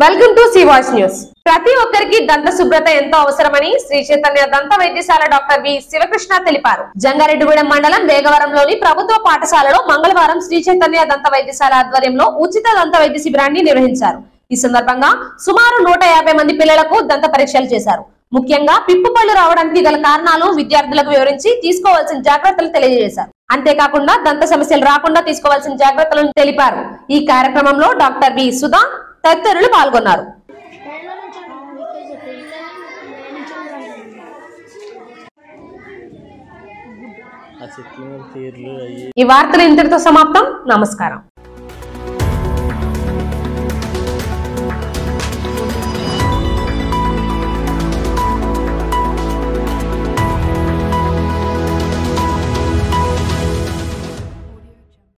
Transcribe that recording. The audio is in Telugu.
Welcome to C Voice News. ప్రతి ఒక్కరికి దంత శుభ్రత ఎంతో అవసరమని శ్రీ చైతన్య దంత వైద్యశాల డాక్టర్ వి శివకృష్ణ తెలిపారు. జంగారెడ్డిగూడెం మండలం వేగవరంలోని ప్రభుత్వ పాఠశాలలో మంగళవారం శ్రీ చైతన్య దంత వైద్యశాల ఆధ్వర్యంలో ఉచిత దంత వైద్య శిబిరాన్ని నిర్వహించారు. ఈ సందర్భంగా సుమారు 150 మంది పిల్లలకు దంత పరీక్షలు చేశారు. ముఖ్యంగా పిప్పు పళ్ళు రావడానికి గల కారణాలు విద్యార్థులకు వివరించి తీసుకోవాల్సిన జాగ్రత్తలు తెలియజేశారు. అంతేకాకుండా దంత సమస్యలు రాకుండా తీసుకోవాల్సిన జాగ్రత్తలను తెలిపారు. ఈ కార్యక్రమంలో డాక్టర్ వి సుధా తదితరులు పాల్గొన్నారు. ఈ వార్తలు ఇంతటితో సమాప్తం. నమస్కారం.